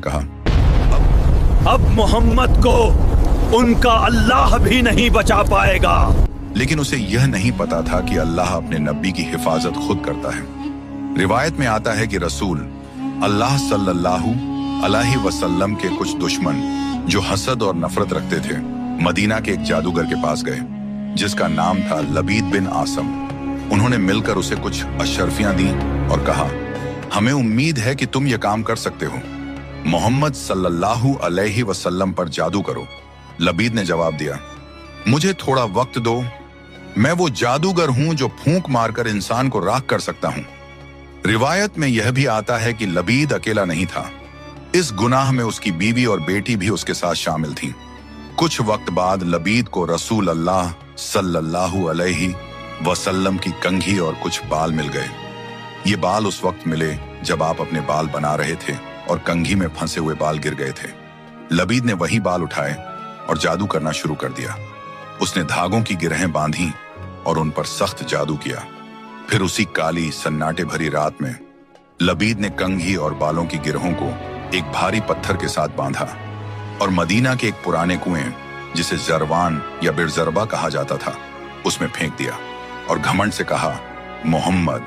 कहा, अब मोहम्मद को उनका अल्लाह भी नहीं बचा पाएगा। लेकिन उसे यह नहीं पता था कि अल्लाह अपने नबी की हिफाजत खुद करता है। रिवायत में आता है कि रसूल अल्लाह सल्लल्लाहु अलैहि वसल्लम के कुछ दुश्मन जो हसद और नफरत रखते थे, मदीना के एक जादूगर के पास गए जिसका नाम था लबीद बिन आसम। उन्होंने मिलकर उसे कुछ अशर्फियां दी और कहा, हमें उम्मीद है कि तुम यह काम कर सकते हो, मोहम्मद सल्लल्लाहु अलैहि वसल्लम पर जादू करो। लबीद ने जवाब दिया, मुझे थोड़ा वक्त दो, मैं वो जादूगर हूं जो फूंक मारकर इंसान को राख कर सकता हूं। रिवायत में यह भी आता है कि लबीद अकेला नहीं था, इस गुनाह में उसकी बीवी और बेटी भी उसके साथ शामिल थीं। कुछ वक्त बाद लबीद को रसूल अल्लाह सल्लल्लाहु अलैहि वसल्लम की कंघी और कुछ बाल मिल गए। ये बाल उस वक्त मिले जब आप अपने बाल बना रहे थे और कंघी में फंसे हुए बाल गिर गए थे। लबीद ने वही बाल उठाए और जादू करना शुरू कर दिया। उसने धागों की गिरहें बांधी और उन पर सख्त जादू किया। फिर उसी काली सन्नाटे भरी रात में लबीद ने कंघी और बालों की गिरहों को एक भारी पत्थर के साथ बांधा और मदीना के एक पुराने कुएं जिसे जरवान या बिरजरबा कहा जाता था उसमें फेंक दिया और घमंड से कहा, मोहम्मद,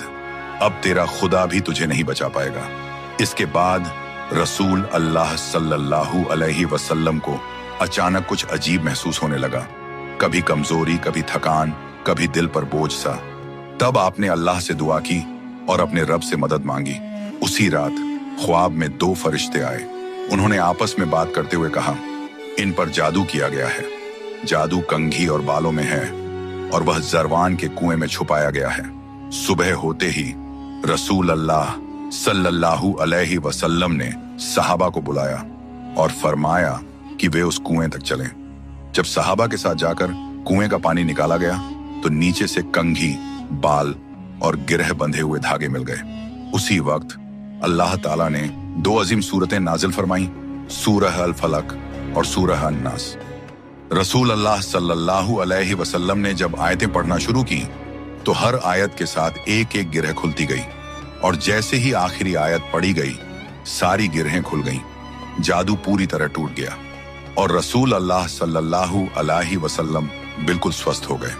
अब तेरा खुदा भी तुझे नहीं बचा पाएगा। इसके बाद रसूल अल्लाह सल्लल्लाहु अलैहि वसल्लम को अचानक कुछ अजीब महसूस होने लगा, कभी कमजोरी, कभी थकान, कभी दिल पर बोझ सा। तब आपने अल्लाह से दुआ की और अपने रब से मदद मांगी। उसी रात ख्वाब में 2 फरिश्ते आए। उन्होंने आपस में बात करते हुए कहा, इन पर जादू किया गया है, जादू कंघी और बालों में है और वह जरवान के कुएं में छुपाया गया है। सुबह होते ही रसूल अल्लाह सल्लल्लाहु अलैहि वसल्लम ने सहाबा को बुलाया और फरमाया कि वे उस कुएं तक चलें। जब सहाबा के साथ जाकर कुएं का पानी निकाला गया तो नीचे से कंघी, बाल और गिरह बंधे हुए धागे मिल गए। उसी वक्त अल्लाह ताला ने 2 अजीम सूरतें नाजिल फरमाई, सूरह अल फलक और सूरह अन्नास। रसूल अल्लाह सल्लल्लाहु अलैहि वसल्लम ने जब आयतें पढ़ना शुरू की तो हर आयत के साथ एक एक गिरह खुलती गई और जैसे ही आखिरी आयत पढ़ी गई सारी गिरहें खुल गईं। जादू पूरी तरह टूट गया और रसूल अल्लाह सल्लल्लाहु अलैहि वसल्लम बिल्कुल स्वस्थ हो गए।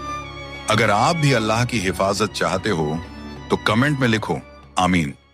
अगर आप भी अल्लाह की हिफाजत चाहते हो तो कमेंट में लिखो, आमीन।